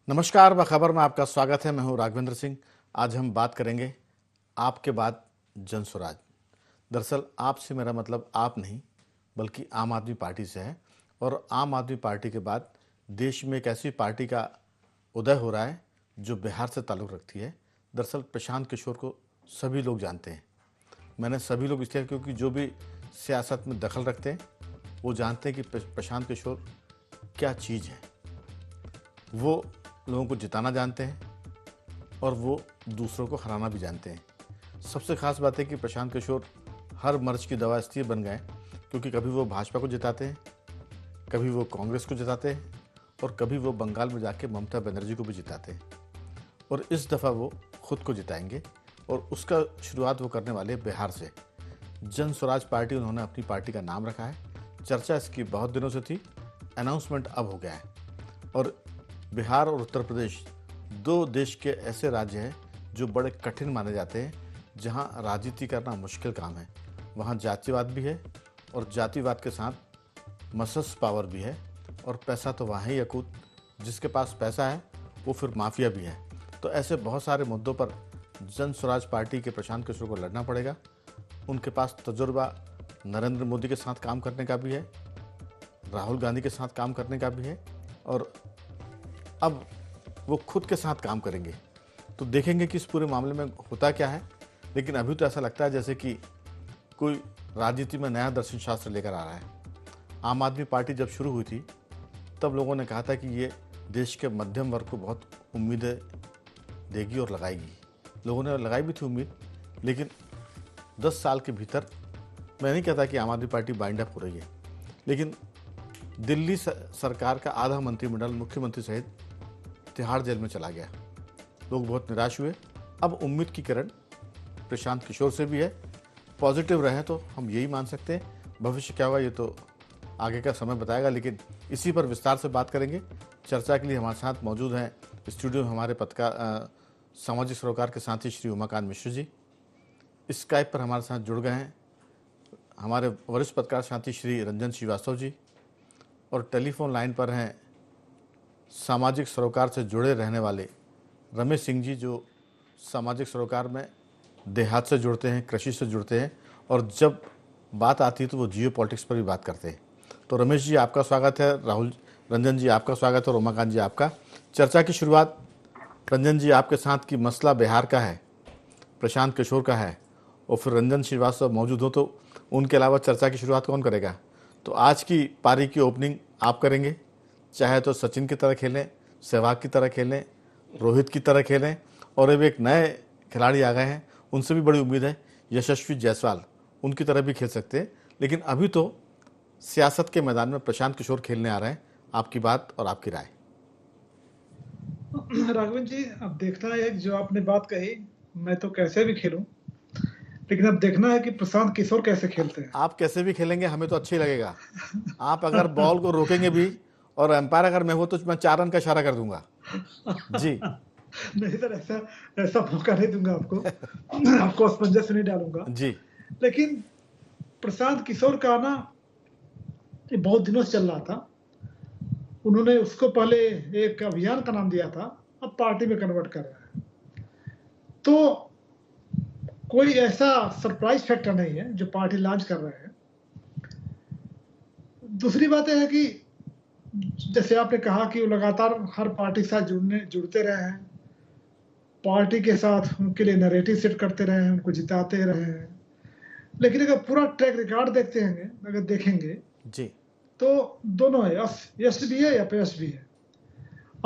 नमस्कार, बखबर में आपका स्वागत है। मैं हूं राघवेंद्र सिंह। आज हम बात करेंगे आपके बाद जन स्वराज। दरअसल आपसे मेरा मतलब आप नहीं बल्कि आम आदमी पार्टी से है। और आम आदमी पार्टी के बाद देश में एक ऐसी पार्टी का उदय हो रहा है जो बिहार से ताल्लुक़ रखती है। दरअसल प्रशांत किशोर को सभी लोग जानते हैं। मैंने सभी लोग इसलिए क्योंकि जो भी सियासत में दखल रखते हैं वो जानते हैं कि प्रशांत किशोर क्या चीज़ है। वो लोगों को जिताना जानते हैं और वो दूसरों को हराना भी जानते हैं। सबसे खास बात है कि प्रशांत किशोर हर मर्ज की दवा इसलिए बन गए क्योंकि कभी वो भाजपा को जिताते हैं, कभी वो कांग्रेस को जिताते हैं और कभी वो बंगाल में जाके ममता बनर्जी को भी जिताते हैं। और इस दफ़ा वो खुद को जिताएंगे और उसका शुरुआत वो करने वाले बिहार से। जन स्वराज पार्टी उन्होंने अपनी पार्टी का नाम रखा है। चर्चा इसकी बहुत दिनों से थी, अनाउंसमेंट अब हो गया है। और बिहार और उत्तर प्रदेश दो देश के ऐसे राज्य हैं जो बड़े कठिन माने जाते हैं, जहां राजनीति करना मुश्किल काम है। वहां जातिवाद भी है और जातिवाद के साथ मसस पावर भी है। और पैसा तो वहाँ ही अकूत, जिसके पास पैसा है वो फिर माफिया भी है। तो ऐसे बहुत सारे मुद्दों पर जन स्वराज पार्टी के प्रशांत किशोर को लड़ना पड़ेगा। उनके पास तजुर्बा नरेंद्र मोदी के साथ काम करने का भी है, राहुल गांधी के साथ काम करने का भी है और अब वो खुद के साथ काम करेंगे। तो देखेंगे कि इस पूरे मामले में होता क्या है। लेकिन अभी तो ऐसा लगता है जैसे कि कोई राजनीति में नया दर्शन शास्त्र लेकर आ रहा है। आम आदमी पार्टी जब शुरू हुई थी तब लोगों ने कहा था कि ये देश के मध्यम वर्ग को बहुत उम्मीदें देगी और लगाएगी। लोगों ने लगाई भी थी उम्मीद, लेकिन 10 साल के भीतर, मैं नहीं कहता कि आम आदमी पार्टी बाइंड अप हो रही है, लेकिन दिल्ली सरकार का आधा मंत्रिमंडल मुख्यमंत्री सहित तिहाड़ जेल में चला गया। लोग बहुत निराश हुए। अब उम्मीद की किरण प्रशांत किशोर से भी है। पॉजिटिव रहे तो हम यही मान सकते हैं। भविष्य क्या होगा ये तो आगे का समय बताएगा, लेकिन इसी पर विस्तार से बात करेंगे। चर्चा के लिए हमारे साथ मौजूद हैं स्टूडियो में हमारे पत्रकार सामाजिक सरोकार के साथी श्री उमाकांत मिश्र जी। स्काइप पर हमारे साथ जुड़ गए हैं हमारे वरिष्ठ पत्रकार साथी श्री रंजन श्रीवास्तव जी। और टेलीफोन लाइन पर हैं सामाजिक सरोकार से जुड़े रहने वाले रमेश सिंह जी, जो सामाजिक सरोकार में देहात से जुड़ते हैं, कृषि से जुड़ते हैं और जब बात आती है तो वो जियो पॉलिटिक्स पर भी बात करते हैं। तो रमेश जी आपका स्वागत है, रंजन जी आपका स्वागत है और उमाकांत जी आपका। चर्चा की शुरुआत रंजन जी आपके साथ की मसला बिहार का है, प्रशांत किशोर का है और फिर रंजन श्रीवास्तव मौजूद हो तो उनके अलावा चर्चा की शुरुआत कौन करेगा? तो आज की पारी की ओपनिंग आप करेंगे, चाहे तो सचिन की तरह खेलें, सहवाग की तरह खेलें, रोहित की तरह खेलें और अब एक नए खिलाड़ी आ गए हैं, उनसे भी बड़ी उम्मीद है, यशस्वी जायसवाल, उनकी तरह भी खेल सकते हैं। लेकिन अभी तो सियासत के मैदान में प्रशांत किशोर खेलने आ रहे हैं। आपकी बात और आपकी राय। राघवन जी, अब देखना है जो आपने बात कही, मैं तो कैसे भी खेलूं, लेकिन अब देखना है कि प्रशांत किशोर कैसे खेलते हैं। आप कैसे भी खेलेंगे हमें तो अच्छा ही लगेगा। आप अगर बॉल को रोकेंगे भी और एम्पायर अगर मैं हो तो मैं 4 रन का इशारा कर दूंगा जी। नहीं सर, ऐसा ऐसा मौका नहीं दूंगा आपको। आपको असमंजस नहीं डालूंगा। जी लेकिन प्रशांत किशोर का ना ये बहुत दिनों से चल रहा था। उन्होंने उसको पहले एक अभियान का नाम दिया था, अब पार्टी में कन्वर्ट कर रहा है। तो कोई ऐसा सरप्राइज फैक्टर नहीं है जो पार्टी लॉन्च कर रहे हैं। दूसरी बात यह है कि जैसे आपने कहा कि वो लगातार हर पार्टी के साथ जुड़ते रहे हैं, पार्टी के साथ उनके लिए नैरेटिव सेट करते रहे हैं, उनको जिताते रहे हैं। लेकिन अगर पूरा ट्रैक रिकॉर्ड अगर देखेंगे जी तो दोनों है, यश भी है, अपयश भी है।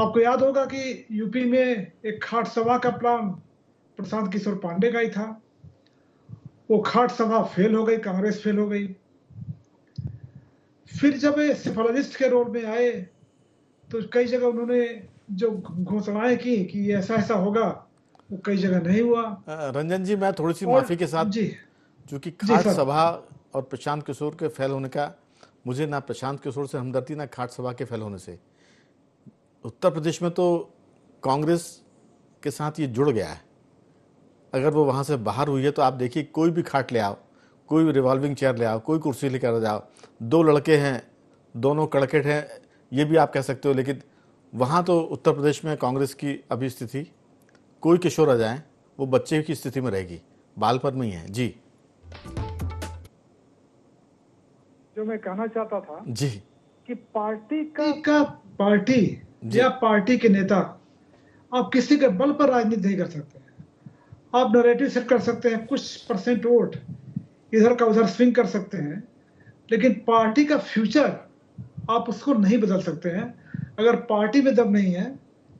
आपको याद होगा कि यूपी में एक खाट सभा का प्लान प्रशांत किशोर पांडे का ही था। वो खाट सभा फेल हो गई, कांग्रेस फेल हो गई। फिर जब ये सेफोलॉजिस्ट के रोल में आए तो कई जगह उन्होंने जो घोषणाएं की कि ऐसा ऐसा होगा, वो कई जगह नहीं हुआ। रंजन जी, मैं थोड़ी सी और माफ़ी के साथ, जी चूँकि जी खाट सर। सभा और प्रशांत किशोर के फेल होने का मुझे ना प्रशांत किशोर से हमदर्दी ना खाट सभा के फेल होने से। उत्तर प्रदेश में तो कांग्रेस के साथ ये जुड़ गया है। अगर वो वहाँ से बाहर हुई है तो आप देखिए, कोई भी खाट ले आओ, कोई भी रिवॉल्विंग चेयर ले आओ, कोई कुर्सी लेकर जाओ, दो लड़के हैं, दोनों कड़केट हैं, ये भी आप कह सकते हो, लेकिन वहाँ तो उत्तर प्रदेश में कांग्रेस की अभी स्थिति, कोई किशोर आ जाए वो बच्चे की स्थिति में रहेगी, बालपन में ही है। जी जो मैं कहना चाहता था जी कि पार्टी या पार्टी के नेता, आप किसी के बल पर राजनीति नहीं कर सकते हैं। आप नैरेटिव सेट कर सकते हैं, कुछ परसेंट वोट इधर का उधर स्विंग कर सकते हैं, लेकिन पार्टी का फ्यूचर आप उसको नहीं बदल सकते हैं अगर पार्टी में दम नहीं है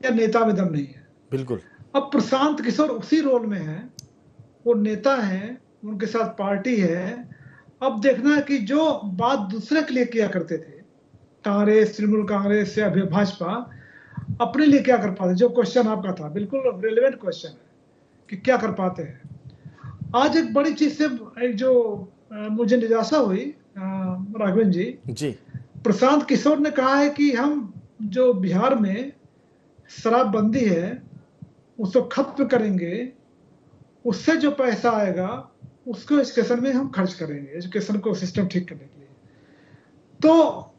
या नेता में दम नहीं है। बिल्कुल। अब प्रशांत किशोर उसी रोल में है, वो नेता हैं, उनके साथ पार्टी है। अब देखना है कि जो बात दूसरे के लिए किया करते थे, कांग्रेस, तृणमूल कांग्रेस या भाजपा, अपने लिए क्या कर पाते। जो क्वेश्चन आपका था बिल्कुल रेलेवेंट क्वेश्चन है कि क्या कर पाते हैं। आज एक बड़ी चीज से एक जो मुझे निराशा हुई राघवेंद्र जी, प्रशांत किशोर ने कहा है कि हम जो बिहार में शराबबंदी है उसको खत्म करेंगे, उससे जो पैसा आएगा उसको एजुकेशन में हम खर्च करेंगे, एजुकेशन को सिस्टम ठीक करने के लिए। तो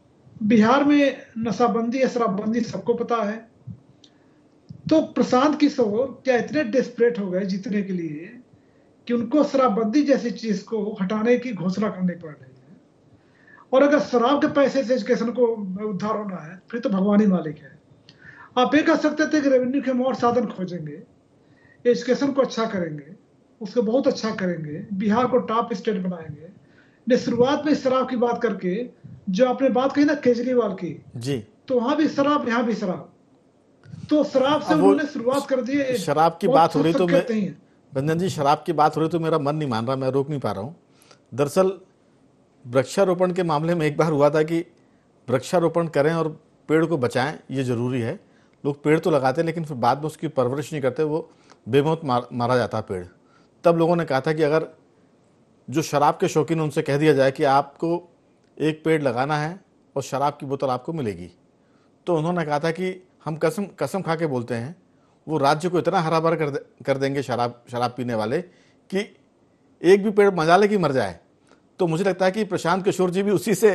बिहार में नशाबंदी या शराबबंदी सबको पता है। तो प्रशांत किशोर क्या इतने डेस्परेट हो गए जीतने के लिए कि उनको शराबबंदी जैसी चीज को हटाने की घोषणा करनी पड़ रही है। और अगर शराब के पैसे से एजुकेशन को उद्धार होना है फिर तो भगवान ही मालिक है। आप ये कह सकते थे कि रेवेन्यू के और साधन खोजेंगे, एजुकेशन को अच्छा करेंगे, उसको बहुत अच्छा करेंगे, बिहार को टॉप स्टेट बनाएंगे। ने शुरुआत में शराब की बात करके जो आपने बात कही ना केजरीवाल की जी, तो वहां भी शराब यहाँ भी शराब, तो शराब से उन्होंने शुरुआत कर दी है। शराब की बात हो रही तो मैं, नहीं है रंजन जी शराब की बात हो रही तो मेरा मन नहीं मान रहा, मैं रोक नहीं पा रहा हूँ। दरअसल वृक्षारोपण के मामले में एक बार हुआ था कि वृक्षारोपण करें और पेड़ को बचाएं, ये ज़रूरी है। लोग पेड़ तो लगाते हैं लेकिन फिर बाद में उसकी परवरिश नहीं करते, वो बेमौत मारा जाता है पेड़। तब लोगों ने कहा था कि अगर जो शराब के शौकीन उनसे कह दिया जाए कि आपको एक पेड़ लगाना है और शराब की बोतल आपको मिलेगी, तो उन्होंने कहा था कि हम कसम कसम खा के बोलते हैं वो राज्य को इतना हरा भरा कर देंगे शराब पीने वाले कि एक भी पेड़ मजाले की मर जाए। तो मुझे लगता है कि प्रशांत किशोर जी भी उसी से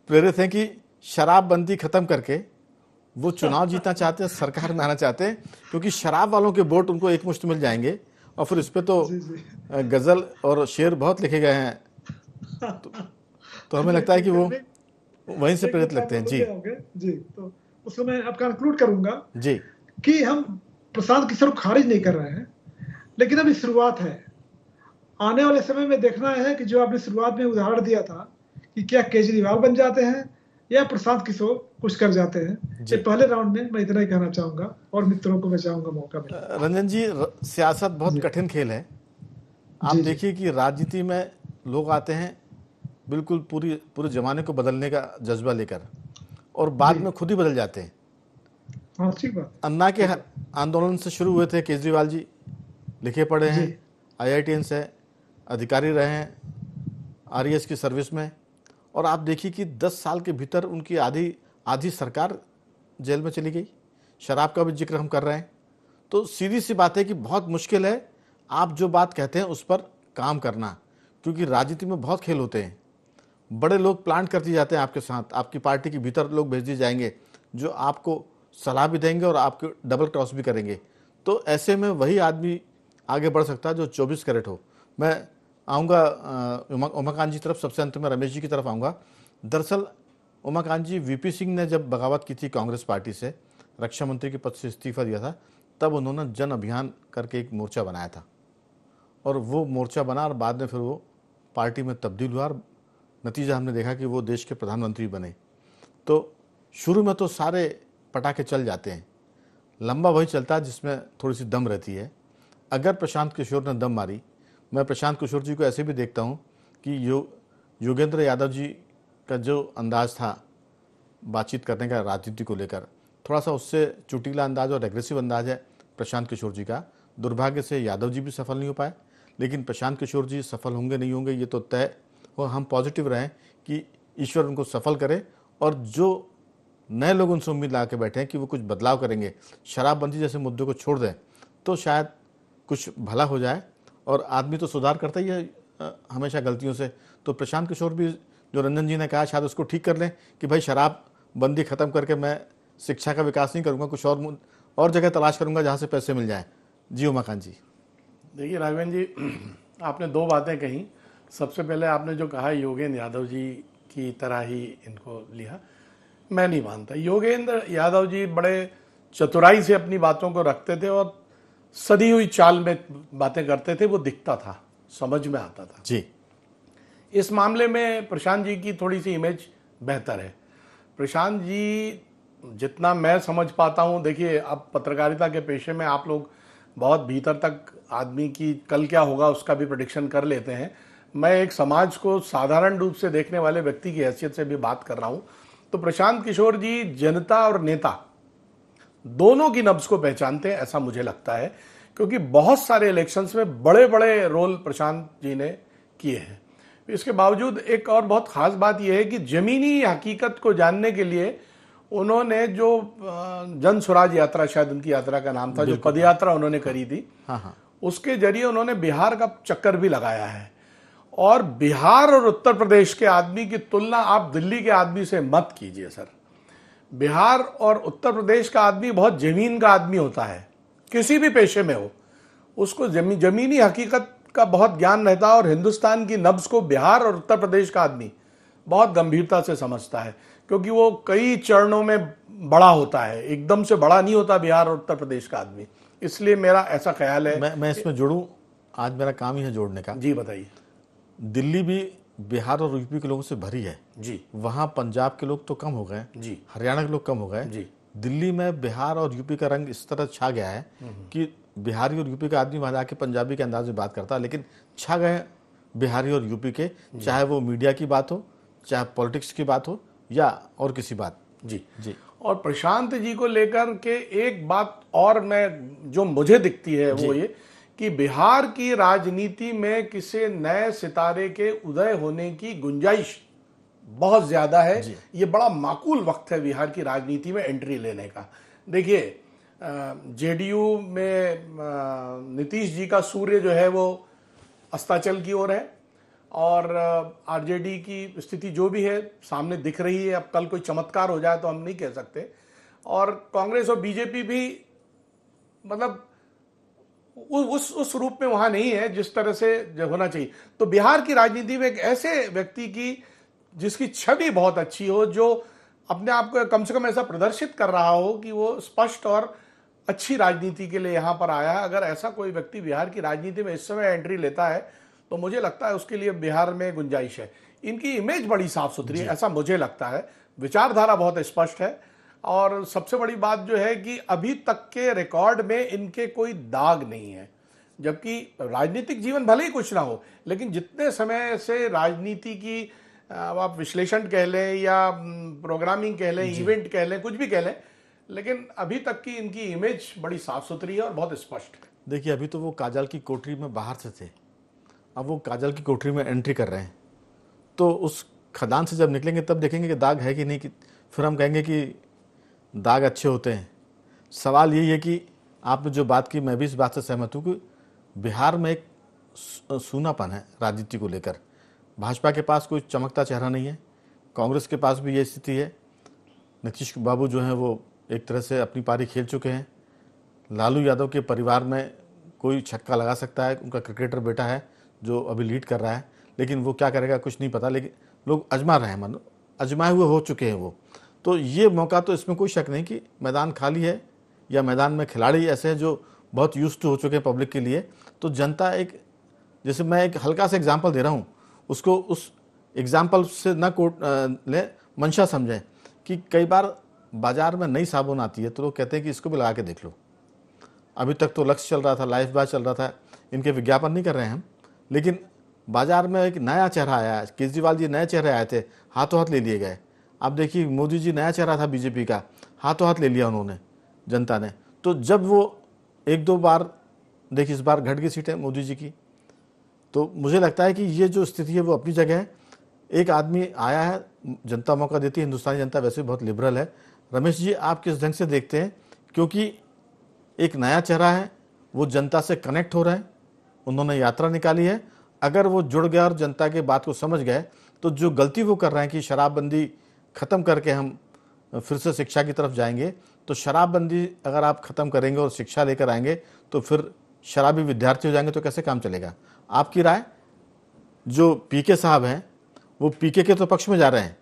प्रेरित हैं कि शराबबंदी खत्म करके वो चुनाव जीतना चाहते हैं, सरकार में आना चाहते हैं, क्योंकि शराब वालों के वोट उनको एक मुश्त मिल जाएंगे। और फिर इस पर तो गजल और शेर बहुत लिखे गए हैं, तो हमें लगता है कि वो वहीं से प्रेरित लगते हैं। जी तो उसको मैं अब कंक्लूड करूंगा जी कि हम प्रशांत किशोर को खारिज नहीं कर रहे हैं, लेकिन अभी शुरुआत है। आने वाले समय में देखना है कि जो आपने शुरुआत में उदाहरण दिया था कि क्या केजरीवाल बन जाते हैं या प्रशांत किशोर कुछ कर जाते हैं। ये पहले राउंड में मैं इतना ही कहना चाहूंगा और मित्रों को मैं चाहूंगा मौका मिले। रंजन जी सियासत बहुत कठिन खेल है। आप देखिए कि राजनीति में लोग आते हैं बिल्कुल पूरे जमाने को बदलने का जज्बा लेकर और बाद में खुद ही बदल जाते हैं। हाँ ठीक बात। अन्ना के आंदोलन से शुरू हुए थे केजरीवाल जी, लिखे पढ़े हैं, IITians है, अधिकारी रहे हैं RES की सर्विस में, और आप देखिए कि 10 साल के भीतर उनकी आधी सरकार जेल में चली गई। शराब का भी जिक्र हम कर रहे हैं, तो सीधी सी बात है कि बहुत मुश्किल है आप जो बात कहते हैं उस पर काम करना, क्योंकि राजनीति में बहुत खेल होते हैं। बड़े लोग प्लांट कर दिए जाते हैं आपके साथ, आपकी पार्टी के भीतर लोग भेज दिए जाएंगे जो आपको सलाह भी देंगे और आपके डबल क्रॉस भी करेंगे। तो ऐसे में वही आदमी आगे बढ़ सकता है जो 24 कैरेट हो। मैं आऊँगा उमाकांत जी तरफ, सबसे अंत में रमेश जी की तरफ आऊँगा। दरअसल उमाकांत जी, VP सिंह ने जब बगावत की थी कांग्रेस पार्टी से, रक्षा मंत्री के पद से इस्तीफा दिया था, तब उन्होंने जन अभियान करके एक मोर्चा बनाया था और वो मोर्चा बना और बाद में फिर वो पार्टी में तब्दील हुआ और नतीजा हमने देखा कि वो देश के प्रधानमंत्री बने। तो शुरू में तो सारे पटाखे चल जाते हैं, लंबा वही चलता है जिसमें थोड़ी सी दम रहती है। अगर प्रशांत किशोर ने दम मारी, मैं प्रशांत किशोर जी को ऐसे भी देखता हूँ कि योगेंद्र यादव जी का जो अंदाज़ था बातचीत करने का राजनीति को लेकर, थोड़ा सा उससे चुटीला अंदाज और एग्रेसिव अंदाज है प्रशांत किशोर जी का। दुर्भाग्य से यादव जी भी सफल नहीं हो पाए, लेकिन प्रशांत किशोर जी सफल होंगे नहीं होंगे ये तो तय। और हम पॉजिटिव रहें कि ईश्वर उनको सफल करे और जो नए लोग उनसे उम्मीद ला के बैठे हैं कि वो कुछ बदलाव करेंगे, शराबबंदी जैसे मुद्दों को छोड़ दें, तो शायद कुछ भला हो जाए। और आदमी तो सुधार करता ही है हमेशा गलतियों से, तो प्रशांत किशोर भी जो रंजन जी ने कहा शायद उसको ठीक कर लें कि भाई शराब बंदी ख़त्म करके मैं शिक्षा का विकास नहीं करूंगा, कुछ और जगह तलाश करूंगा जहां से पैसे मिल जाएं। जी उमाकांत जी। देखिए राघवेंद्र जी, आपने दो बातें कही। सबसे पहले आपने जो कहा योगेंद्र यादव जी की तरह ही इनको लिया, मैं नहीं मानता। योगेंद्र यादव जी बड़े चतुराई से अपनी बातों को रखते थे और सदी हुई चाल में बातें करते थे, वो दिखता था, समझ में आता था। जी। इस मामले में प्रशांत जी की थोड़ी सी इमेज बेहतर है। प्रशांत जी जितना मैं समझ पाता हूँ, देखिए अब पत्रकारिता के पेशे में आप लोग बहुत भीतर तक आदमी की कल क्या होगा उसका भी प्रेडिक्शन कर लेते हैं। मैं एक समाज को साधारण रूप से देखने वाले व्यक्ति की हैसियत से भी बात कर रहा हूँ। तो प्रशांत किशोर जी जनता और नेता दोनों की नब्ज को पहचानते हैं, ऐसा मुझे लगता है, क्योंकि बहुत सारे इलेक्शंस में बड़े बड़े रोल प्रशांत जी ने किए हैं। इसके बावजूद एक और बहुत खास बात यह है कि जमीनी हकीकत को जानने के लिए उन्होंने जो जन स्वराज यात्रा, शायद उनकी यात्रा का नाम था, जो पदयात्रा उन्होंने करी थी, उसके जरिए उन्होंने बिहार का चक्कर भी लगाया है। और बिहार और उत्तर प्रदेश के आदमी की तुलना आप दिल्ली के आदमी से मत कीजिए सर। बिहार और उत्तर प्रदेश का आदमी बहुत जमीन का आदमी होता है, किसी भी पेशे में हो, उसको जमीनी हकीकत का बहुत ज्ञान रहता है। और हिंदुस्तान की नब्ज को बिहार और उत्तर प्रदेश का आदमी बहुत गंभीरता से समझता है, क्योंकि वो कई चरणों में बड़ा होता है, एकदम से बड़ा नहीं होता बिहार और उत्तर प्रदेश का आदमी। इसलिए मेरा ऐसा ख्याल है। मैं इसमें जुड़ूं, आज मेरा काम ही है जोड़ने का। जी बताइए। दिल्ली भी बिहार और यूपी के लोगों से भरी है जी। वहां पंजाब के लोग तो कम हो गए जी, हरियाणा के लोग कम हो गए जी। दिल्ली में बिहार और यूपी का रंग इस तरह छा गया है कि बिहारी और यूपी का आदमी वहां जाके पंजाबी के अंदाज में बात करता है, लेकिन छा गए बिहारी और यूपी के, चाहे वो मीडिया की बात हो, चाहे पॉलिटिक्स की बात हो, या और किसी बात। जी जी। और प्रशांत जी को लेकर के एक बात और मैं जो मुझे दिखती है वो ये कि बिहार की राजनीति में किसी नए सितारे के उदय होने की गुंजाइश बहुत ज्यादा है। ये बड़ा माकूल वक्त है बिहार की राजनीति में एंट्री लेने का। देखिए जेडीयू में नीतीश जी का सूर्य जो है वो अस्ताचल की ओर है, और आरजेडी की स्थिति जो भी है सामने दिख रही है। अब कल कोई चमत्कार हो जाए तो हम नहीं कह सकते। और कांग्रेस और बीजेपी भी मतलब उस रूप में वहां नहीं है जिस तरह से होना चाहिए। तो बिहार की राजनीति में एक ऐसे व्यक्ति की जिसकी छवि बहुत अच्छी हो, जो अपने आप को कम से कम ऐसा प्रदर्शित कर रहा हो कि वो स्पष्ट और अच्छी राजनीति के लिए यहां पर आया है, अगर ऐसा कोई व्यक्ति बिहार की राजनीति में इस समय एंट्री लेता है तो मुझे लगता है उसके लिए बिहार में गुंजाइश है। इनकी इमेज बड़ी साफ सुथरी है, ऐसा मुझे लगता है। विचारधारा बहुत स्पष्ट है, और सबसे बड़ी बात जो है कि अभी तक के रिकॉर्ड में इनके कोई दाग नहीं है। जबकि राजनीतिक जीवन भले ही कुछ ना हो, लेकिन जितने समय से राजनीति की आप विश्लेषण कह लें या प्रोग्रामिंग कह लें, इवेंट कह लें, कुछ भी कह लें, लेकिन अभी तक की इनकी इमेज बड़ी साफ सुथरी है और बहुत स्पष्ट है। देखिए अभी तो वो काजल की कोठरी में बाहर से थे, अब वो काजल की कोठरी में एंट्री कर रहे हैं, तो उस खदान से जब निकलेंगे तब देखेंगे कि दाग है कि नहीं, कि फिर हम कहेंगे कि दाग अच्छे होते हैं। सवाल यही है कि आपने जो बात की, मैं भी इस बात से सहमत हूँ कि बिहार में एक सूनापन है राजनीति को लेकर। भाजपा के पास कोई चमकता चेहरा नहीं है, कांग्रेस के पास भी ये स्थिति है। नीतीश बाबू जो हैं वो एक तरह से अपनी पारी खेल चुके हैं। लालू यादव के परिवार में कोई छक्का लगा सकता है, उनका क्रिकेटर बेटा है जो अभी लीड कर रहा है, लेकिन वो क्या करेगा कुछ नहीं पता, लेकिन लोग आजमा रहे हैं, मानो आजमाए हुए हो चुके हैं वो। तो ये मौका, तो इसमें कोई शक नहीं कि मैदान खाली है या मैदान में खिलाड़ी ऐसे हैं जो बहुत यूज्ड टू हो चुके हैं पब्लिक के लिए। तो जनता एक, जैसे मैं एक हल्का सा एग्जाम्पल दे रहा हूँ, उसको उस एग्जाम्पल से ना कोट लें, मंशा समझें कि कई बार बाजार में नई साबुन आती है तो लोग कहते हैं कि इसको भी लगा के देख लो। अभी तक तो लक्ष्य चल रहा था, लाइफ बॉय चल रहा था, इनके विज्ञापन नहीं कर रहे हैं हम, लेकिन बाजार में एक नया चेहरा आया। केजरीवाल जी नए चेहरे आए थे, हाथों हाथ ले लिए गए। अब देखिए मोदी जी नया चेहरा था बीजेपी का, हाथों हाथ ले लिया उन्होंने, जनता ने। तो जब वो एक दो बार देखिए, इस बार घट गई सीटें मोदी जी की, तो मुझे लगता है कि ये जो स्थिति है वो अपनी जगह है। एक आदमी आया है, जनता मौका देती है, हिंदुस्तानी जनता वैसे बहुत लिबरल है। रमेश जी आप किस ढंग से देखते हैं, क्योंकि एक नया चेहरा है, वो जनता से कनेक्ट हो रहे हैं, उन्होंने यात्रा निकाली है, अगर वो जुड़ गया और जनता के बात को समझ गए तो जो गलती वो कर रहे हैं कि शराबबंदी ख़त्म करके हम फिर से शिक्षा की तरफ जाएंगे, तो शराबबंदी अगर आप खत्म करेंगे और शिक्षा लेकर आएंगे तो फिर शराबी विद्यार्थी हो जाएंगे, तो कैसे काम चलेगा? आपकी राय? जो पीके साहब हैं वो पीके के तो पक्ष में जा रहे हैं,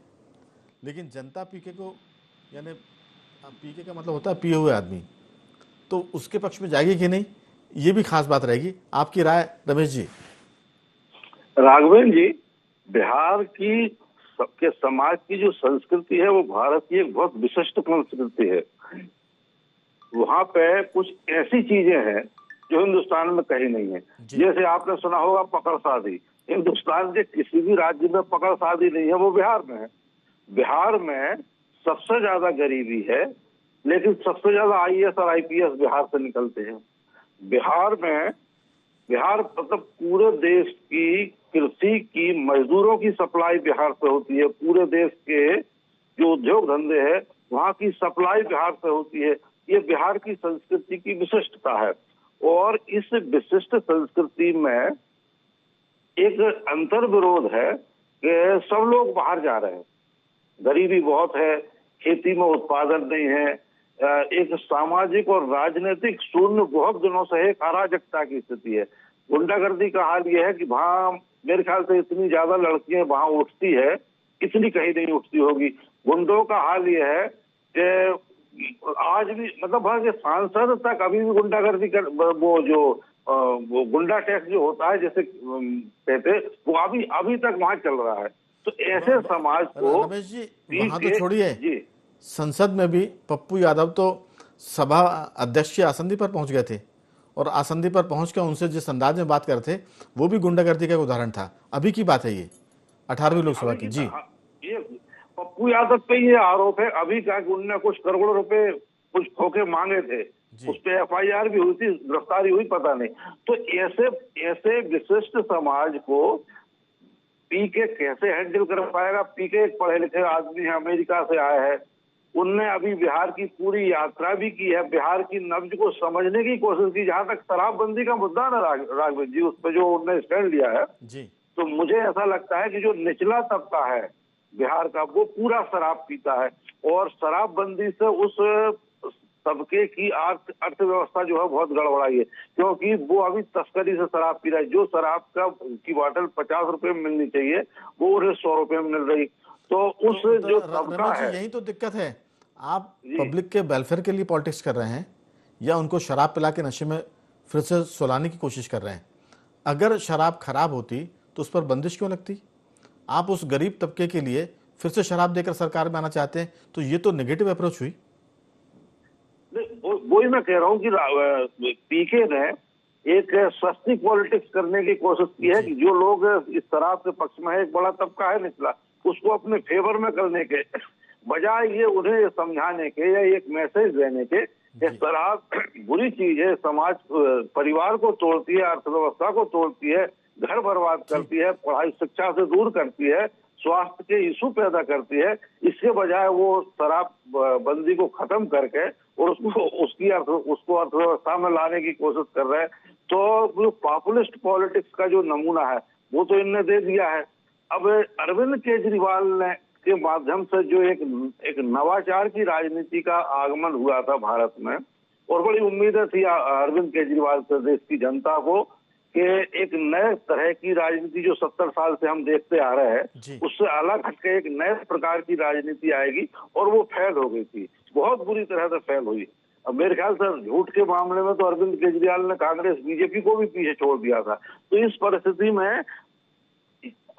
लेकिन जनता पीके को, यानी पीके का मतलब होता है पिए हुए आदमी, तो उसके पक्ष में जाएगी कि नहीं, ये भी खास बात रहेगी। आपकी राय रमेश जी? राघवेंद्र जी, बिहार की सबके समाज की जो संस्कृति है वो भारत की एक बहुत विशिष्ट संस्कृति है। वहाँ पे कुछ ऐसी चीजें हैं जो हिंदुस्तान में कहीं नहीं है। जैसे आपने सुना होगा पकड़ शादी, हिंदुस्तान के किसी भी राज्य में पकड़ शादी नहीं है, वो बिहार में है। बिहार में सबसे ज्यादा गरीबी है, लेकिन सबसे ज्यादा आईएएस और आईपीएस बिहार से निकलते हैं। बिहार मतलब पूरे देश की कृषि की मजदूरों की सप्लाई बिहार से होती है। पूरे देश के जो उद्योग धंधे हैं वहाँ की सप्लाई बिहार से होती है। ये बिहार की संस्कृति की विशिष्टता है। और इस विशिष्ट संस्कृति में एक अंतर विरोध है कि सब लोग बाहर जा रहे हैं, गरीबी बहुत है, खेती में उत्पादन नहीं है, एक सामाजिक और राजनीतिक शून्य बहुत दिनों से एक अराजकता की स्थिति है। गुंडागर्दी का हाल यह है कि वहाँ मेरे ख्याल से इतनी ज्यादा लड़कियां वहाँ उठती है, इतनी कहीं नहीं उठती होगी। गुंडों का हाल यह है कि आज भी मतलब वहाँ के सांसद तक अभी भी गुंडागर्दी कर, वो गुंडा टैक्स जो होता है जैसे कहते, वो अभी तक वहाँ चल रहा है। तो ऐसे समाज को रमेश जी वहाँ तो छोड़िए, संसद में भी पप्पू यादव तो सभा अध्यक्ष की आसंदी पर पहुंच गए थे, और आसंदी पर पहुंचकर उनसे जिस अंदाज में बात करते वो भी गुंडागर्दी का उदाहरण था। अभी की बात है ये, 18वीं लोकसभा की। जी, ये पप्पू यादव पे ये आरोप है अभी का कि उनने कुछ करोड़ रुपए कुछ खोके मांगे थे, उस पे एफआईआर भी हुई थी, गिरफ्तारी हुई, पता नहीं। तो ऐसे विशिष्ट समाज को पीके कैसे हैंडल कर पाएगा? पीके एक पढ़े लिखे आदमी है, अमेरिका से आए हैं, उनने अभी बिहार की पूरी यात्रा भी की है, बिहार की नब्ज को समझने की कोशिश की। जहां तक शराबबंदी का मुद्दा ना राघवेंद्र जी, उस पर जो उन्होंने स्टैंड लिया है जी, तो मुझे ऐसा लगता है कि जो निचला तबका है बिहार का वो पूरा शराब पीता है, और शराबबंदी से उस तबके की अर्थव्यवस्था जो है बहुत गड़बड़ाई है, क्योंकि वो अभी तस्करी से शराब पी रहा है। जो शराब की बोतल 50 रुपए में मिलनी चाहिए वो उन्हें 100 रुपए में मिल रही। तो उस जो तबका है, यही तो दिक्कत है। आप पब्लिक के वेलफेयर के लिए पॉलिटिक्स कर रहे हैं या उनको शराब पिला के नशे में फिर से सुलाने की कोशिश कर रहे हैं? अगर शराब खराब होती तो उस पर बंदिश क्यों लगती? आप उस गरीब तबके के लिए फिर से शराब देकर सरकार में आना चाहते हैं, तो ये तो नेगेटिव अप्रोच हुई। वही मैं कह रहा हूँ कि पीके ने एक सस्ती पॉलिटिक्स करने की कोशिश की है कि जो लोग इस शराब के पक्ष में है, एक बड़ा तबका है निचला, उसको अपने फेवर में करने के बजाय ये उन्हें समझाने के या एक मैसेज देने के शराब बुरी चीज है, समाज परिवार को तोड़ती है, अर्थव्यवस्था को तोड़ती है, घर बर्बाद करती है, पढ़ाई शिक्षा से दूर करती है, स्वास्थ्य के इशू पैदा करती है। इसके बजाय वो शराब बंदी को खत्म करके और उसको अर्थव्यवस्था में लाने की कोशिश कर रहे हैं। तो पॉपुलिस्ट पॉलिटिक्स का जो नमूना है वो तो इनने दे दिया है। अब अरविंद केजरीवाल ने के माध्यम से जो एक नवाचार की राजनीति का आगमन हुआ था भारत में, और बड़ी उम्मीदें थी अरविंद केजरीवाल से देश की जनता को कि एक नए तरह की राजनीति जो 70 साल से हम देखते आ रहे हैं उससे अलग हटके एक नए प्रकार की राजनीति आएगी, और वो फेल हो गई थी, बहुत बुरी तरह से फेल हुई। अब मेरे ख्याल से झूठ के मामले में तो अरविंद केजरीवाल ने कांग्रेस बीजेपी को भी पीछे छोड़ दिया था। तो इस परिस्थिति में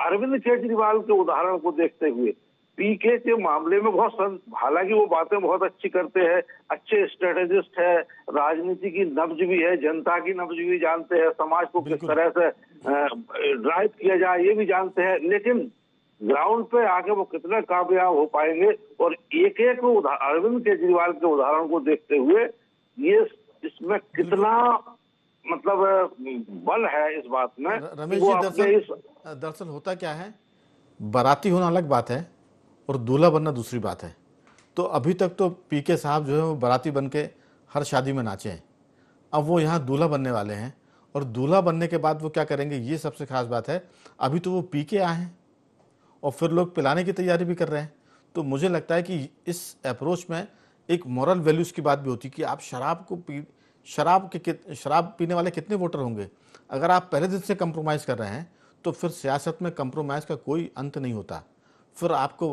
अरविंद केजरीवाल के उदाहरण को देखते हुए पीके के मामले में हालांकि वो बातें बहुत अच्छी करते हैं, अच्छे स्ट्रेटेजिस्ट है, राजनीति की नब्ज भी है, जनता की नब्ज भी जानते हैं, समाज को किस तरह से ड्राइव किया जाए ये भी जानते हैं, लेकिन ग्राउंड पे आके वो कितना कामयाब हो पाएंगे? और एक अरविंद केजरीवाल के उदाहरण को देखते हुए ये इसमें कितना मतलब बल है इस बात में। रमेश जी, दरअसल होता क्या है, बाराती होना अलग बात है और दूल्हा बनना दूसरी बात है। तो अभी तक तो पीके साहब जो है वो बाराती बन के हर शादी में नाचे हैं, अब वो यहाँ दूल्हा बनने वाले हैं, और दूल्हा बनने के बाद वो क्या करेंगे ये सबसे खास बात है। अभी तो वो पीके आए हैं और फिर लोग पिलाने की तैयारी भी कर रहे हैं, तो मुझे लगता है कि इस अप्रोच में एक मॉरल वैल्यूज़ की बात भी होती है कि आप शराब पीने वाले कितने वोटर होंगे। अगर आप पहले दिन से कंप्रोमाइज़ कर रहे हैं तो फिर सियासत में कंप्रोमाइज़ का कोई अंत नहीं होता। फिर आपको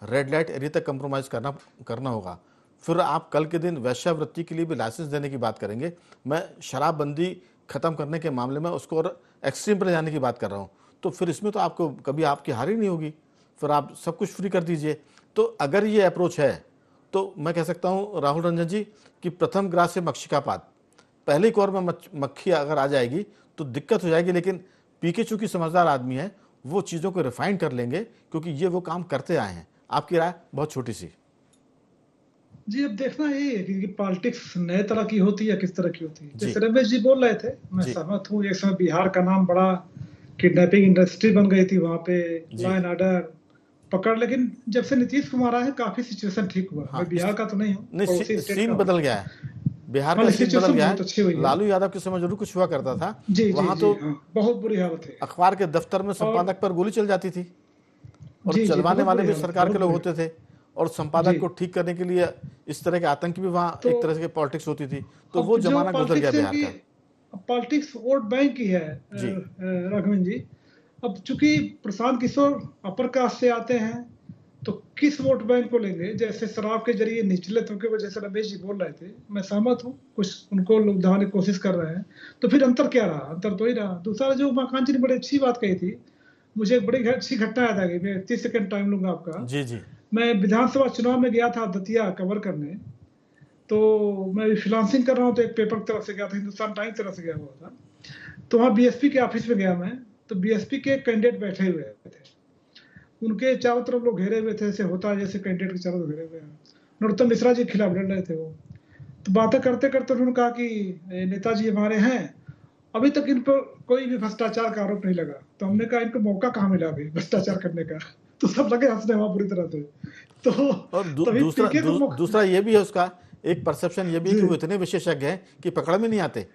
रेड लाइट एरिया तक कंप्रोमाइज़ करना होगा। फिर आप कल के दिन वेश्यावृत्ति के लिए भी लाइसेंस देने की बात करेंगे। मैं शराबबंदी ख़त्म करने के मामले में उसको और एक्सट्रीम पर जाने की बात कर रहा हूँ। तो फिर इसमें तो आपको कभी आपकी हार ही नहीं होगी। फिर आप सब कुछ फ्री कर दीजिए। तो अगर ये अप्रोच है तो मैं कह सकता हूँ राहुल रंजन जी कि प्रथम ग्रास से मक्षिकापात, पहले कौर में मक्खी अगर आ जाएगी तो दिक्कत हो जाएगी। लेकिन पीके चूंकि समझदार आदमी है, वो चीज़ों को रिफाइन कर लेंगे क्योंकि ये वो काम करते आए हैं। आपकी राय बहुत छोटी सी। जी, अब देखना यही है कि पॉलिटिक्स नए तरह की होती है या किस तरह की होती है। जी। जैसे रमेश जी बोल रहे थे, मैं जी। सहमत हूँ। एक समय बिहार का नाम बड़ा किडनैपिंग इंडस्ट्री बन गई थी, वहाँ पे जी। लॉ एंड ऑर्डर पकड़। लेकिन जब से नीतीश कुमार आए काफी सिचुएशन ठीक हुआ। हाँ, मैं बिहार का तो नहीं हूँ, नहीं, पड़ोसी स्टेट सीन का बदल हूँ। गया है। बिहार हाँ, का सीन बदल सिचुएशन गया बहुत अच्छी हुई है। है। लालू यादव के समय जरूर कुछ हुआ करता था। जी जी वहां जी, तो हाँ, बहुत बुरी हालत है। अखबार के दफ्तर में और संपादक पर गोली चल जाती थी और जी जी, चलवाने बहुत वाले बुरी भी हालत, सरकार बहुत के लोग बुरी होते हालत। थे और संपादक जी, को ठीक करने के लिए इस तरह के आतंक भी वहाँ तो एक तरह से पॉलिटिक्स होती थी। तो अब वो जो जमाना गुजर गया पॉलिटिक्स है बिहार कि का। पॉलिटिक्स वोट बैंक की है, जी। राघवन जी। अब चूंकि प्रशांत किशोर अपर कास्ट से आते हैं, तो किस वोट बैंक को लेंगे? जैसे शराब के जरिए निचले तबके को, जैसे रमेश जी बोल रहे थे, मैं सहमत हूँ, कुछ उनको लोग दबाने की कोशिश कर रहे हैं। तो फिर अंतर क्या रहा? अंतर तो ही रहा। दूसरा, जो उमाकांत जी ने बड़ी अच्छी बात कही थी, मुझे एक बड़ी अच्छी घटना याद आ गई। मैं 30 सेकंड टाइम लूंगा आपका। जी। जी। मैं विधानसभा चुनाव में गया था दतिया कवर करने। तो मैं फ्रीलांसिंग कर रहा हूँ, तो एक पेपर की तरफ से गया था, हिंदुस्तान टाइम्स की तरफ से गया हुआ था। तो वहाँ बीएसपी के ऑफिस में गया मैं। तो बीएसपी के कैंडिडेट बैठे हुए थे, उनके चारों तरफ लोग घेरे हुए थे। ऐसे होता है जैसे कैंडिडेट के चारों तरफ घेरे हुए हैं। नरोत्तम मिश्रा जी के खिलाफ लड़ रहे थे वो। तो बातें करते करते उन्होंने कहा कि नेताजी हमारे हैं, अभी तक इन पर कोई भी भ्रष्टाचार का आरोप नहीं लगा। तो हमने कहा इनको मौका कहाँ मिला अभी भ्रष्टाचार करने का? तो सब लगे हंसने वहां पूरी तरह से। तो और तभी पीके को दूसरा ये भी है, उसका एक परसेप्शन ये भी है कि जी, वो इतने विशेषज्ञ हैं कि पकड़ में नहीं आते।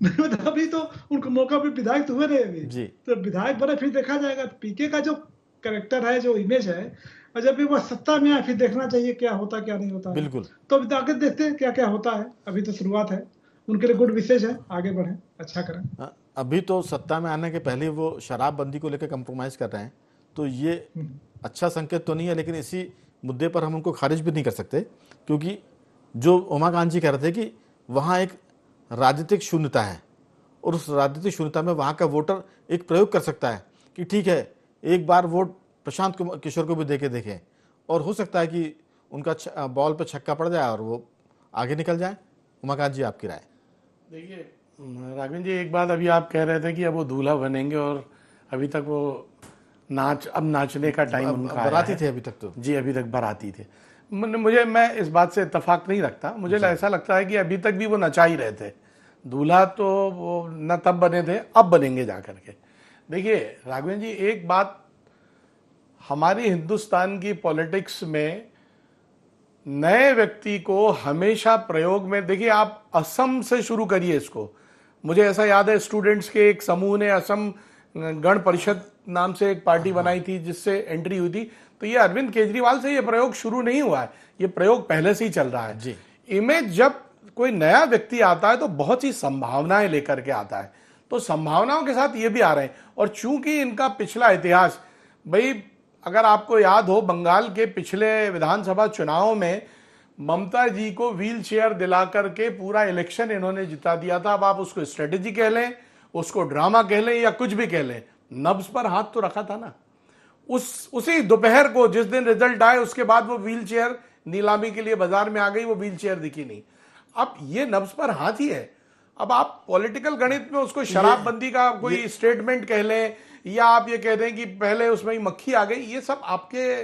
नहीं मतलब अभी तो उनको मौका भी, विधायक तो हुए नहीं अभी। जी। तो विधायक बने फिर देखा जाएगा। पीके का जो करेक्टर है, जो इमेज है, और जब भी वो सत्ता में आए फिर देखना चाहिए क्या होता क्या नहीं होता है। बिल्कुल। तो अभी तो आगे देखते हैं क्या क्या होता है। अभी तो शुरुआत है, उनके लिए गुड विशेष है, आगे बढ़े, अच्छा करें। अभी तो सत्ता में आने के पहले वो शराबबंदी को लेकर कंप्रोमाइज़ कर रहे हैं, तो ये अच्छा संकेत तो नहीं है। लेकिन इसी मुद्दे पर हम उनको खारिज भी नहीं कर सकते क्योंकि जो उमाकांत जी कह रहे थे कि वहाँ एक राजनीतिक शून्यता है और उस राजनीतिक शून्यता में वहाँ का वोटर एक प्रयोग कर सकता है कि ठीक है, एक बार वोट प्रशांत किशोर को भी दे के देखें और हो सकता है कि उनका बॉल पे छक्का पड़ जाए और वो आगे निकल जाए। उमाकांत जी, आपकी राय? देखिए राघवन जी, एक बात अभी आप कह रहे थे कि अब वो दूल्हा बनेंगे और अभी तक वो अब नाचने का टाइम उनका आया बराती है। थे अभी तक तो। जी, अभी तक बराती थे। मैं इस बात से इत्तेफाक नहीं रखता। मुझे ऐसा लगता है कि अभी तक भी वो नचा ही रहे थे। दूल्हा तो वो न तब बने थे, अब बनेंगे जा करके। देखिए राघवन जी, एक बात हमारी हिंदुस्तान की पॉलिटिक्स में नए व्यक्ति को हमेशा प्रयोग में, देखिए आप असम से शुरू करिए इसको। मुझे ऐसा याद है स्टूडेंट्स के एक समूह ने असम गण परिषद नाम से एक पार्टी बनाई थी जिससे एंट्री हुई थी। तो ये अरविंद केजरीवाल से ये प्रयोग शुरू नहीं हुआ है, ये प्रयोग पहले से ही चल रहा है। जी। इमेज, जब कोई नया व्यक्ति आता है तो बहुत सी संभावनाएं लेकर के आता है, तो संभावनाओं के साथ ये भी आ रहे हैं। और चूंकि इनका पिछला इतिहास, भाई अगर आपको याद हो, बंगाल के पिछले विधानसभा चुनाव में ममता जी को व्हील चेयर दिला करके पूरा इलेक्शन इन्होंने जिता दिया था। अब आप उसको स्ट्रेटेजी कह लें, उसको ड्रामा कह लें या कुछ भी कह लें, नब्ज पर हाथ तो रखा था ना। उसी दोपहर को जिस दिन रिजल्ट आए उसके बाद वो व्हील चेयर नीलामी के लिए बाजार में आ गई, वो व्हील चेयर दिखी नहीं। अब ये नब्ज पर हाथ ही है। अब आप पॉलिटिकल गणित में उसको शराबबंदी का कोई स्टेटमेंट कह लें या आप ये कह दें कि पहले उसमें ही मक्खी आ गई, ये सब आपके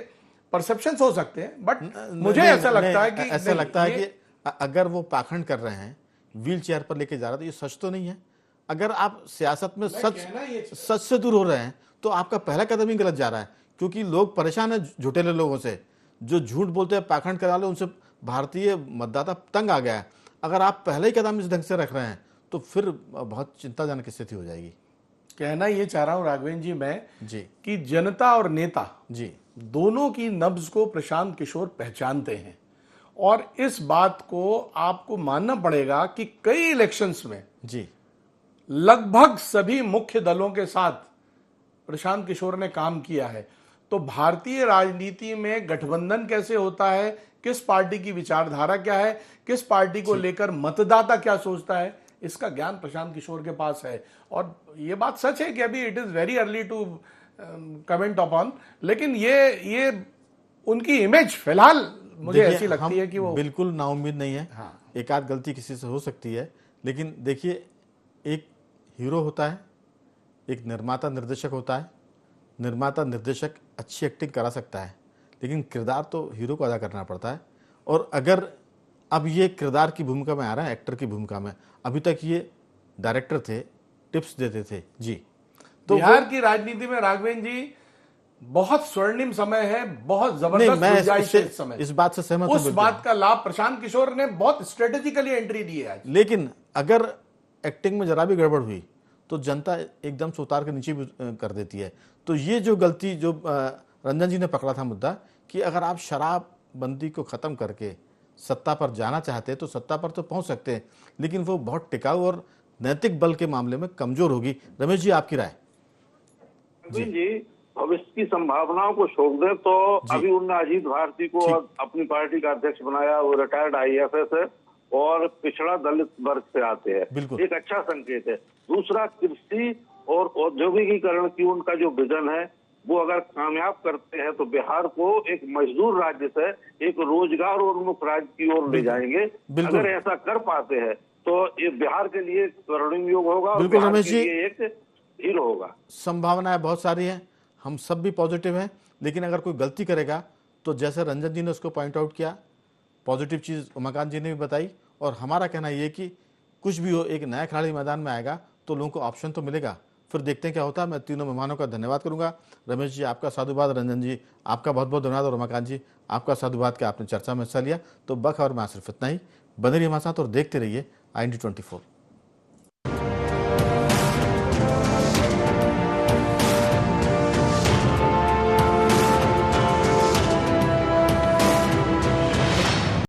परसेप्शंस हो सकते हैं। बट मुझे ऐसा लगता है कि ऐसा लगता है कि अगर वो पाखंड कर रहे हैं, व्हील चेयर पर लेके जा रहे, तो ये सच तो नहीं है। अगर आप सियासत में सच से दूर हो रहे हैं तो आपका पहला कदम ही गलत जा रहा है क्योंकि लोग परेशान है झूठेले लोगों से, जो झूठ बोलते हैं, पाखंड करा लो, उनसे भारतीय मतदाता तंग आ गया है। अगर आप पहले ही कदम इस ढंग से रख रहे हैं तो फिर बहुत चिंताजनक स्थिति हो जाएगी। कहना ये चाह रहा हूं राघवेंद्र जी मैं जी कि जनता और नेता जी दोनों की नब्ज को प्रशांत किशोर पहचानते हैं, और इस बात को आपको मानना पड़ेगा कि कई इलेक्शंस में जी लगभग सभी मुख्य दलों के साथ प्रशांत किशोर ने काम किया है। तो भारतीय राजनीति में गठबंधन कैसे होता है, किस पार्टी की विचारधारा क्या है, किस पार्टी को लेकर मतदाता क्या सोचता है, इसका ज्ञान प्रशांत किशोर के पास है। और ये बात सच है कि अभी it is very early to comment upon, लेकिन ये उनकी इमेज फिलहाल मुझे देखिए, ऐसी लगती हम है कि वो बिल्कुल नाउम्मीद नहीं है। हाँ। एक आध गलती किसी से हो सकती है, लेकिन देखिए, एक हीरो होता है, एक निर्माता निर्देशक होता है। निर्माता निर्देशक अच्छी एक्टिंग करा सकता है, लेकिन किरदार तो हीरो को अदा करना पड़ता है। और अगर अब ये किरदार की भूमिका में आ रहा है, एक्टर की भूमिका में, अभी तक ये डायरेक्टर थे, टिप्स देते थे जी। तो बिहार की राजनीति में राघवेंद्र जी बहुत स्वर्णिम समय है, बहुत नहीं, जबरदस्त मैं गुंजाइश है इस समय। इस बात से सहमत हूं उस बिल्कुल। बात का लाभ प्रशांत किशोर ने बहुत स्ट्रेटेजिकली एंट्री दी है आज। लेकिन अगर एक्टिंग में जरा भी गड़बड़ हुई तो जनता एकदम से उतार के नीचे भी कर देती है। तो ये जो गलती जो रंजन जी ने पकड़ा था मुद्दा, कि अगर आप शराबबंदी को ख़त्म करके सत्ता पर जाना चाहते हैं तो सत्ता पर तो पहुंच सकते हैं, लेकिन वो बहुत टिकाऊ और नैतिक बल के मामले में कमजोर होगी। रमेश जी, आपकी राय? जी भविष्य की संभावनाओं को छोड़ दे तो अभी उन्होंने अजीत भारती को अपनी पार्टी का अध्यक्ष बनाया। वो रिटायर्ड IAS है और पिछड़ा दलित वर्ग से आते हैं, एक अच्छा संकेत है। दूसरा, कृषि और औद्योगिकीकरण की उनका जो विजन है, वो अगर कामयाब करते हैं तो बिहार को एक मजदूर राज्य से एक रोजगार उन्मुख राज्य की ओर ले जाएंगे। अगर ऐसा कर पाते हैं तो ये बिहार के लिए स्वर्णिम युग होगा और बिहार रमेश के जी, लिए एक हीरो होगा। संभावनाएं बहुत सारी हैं, हम सब भी पॉजिटिव हैं, लेकिन अगर कोई गलती करेगा तो जैसे रंजन जी ने उसको पॉइंट आउट किया, पॉजिटिव चीज़ उमाकांत जी ने भी बताई, और हमारा कहना ये कि कुछ भी हो, एक नया खिलाड़ी मैदान में आएगा तो लोगों को ऑप्शन तो मिलेगा, फिर देखते हैं क्या होता है। मैं तीनों मेहमानों का धन्यवाद करूंगा। रमेश जी, आपका साधुवाद। रंजन जी, आपका बहुत बहुत धन्यवाद। और उमाकांत जी, आपका साधुवाद कि आपने चर्चा में हिस्सा लिया। तो बख और मैं सिर्फ इतना ही। बने रहिए हमारे साथ और देखते रहिए IND24।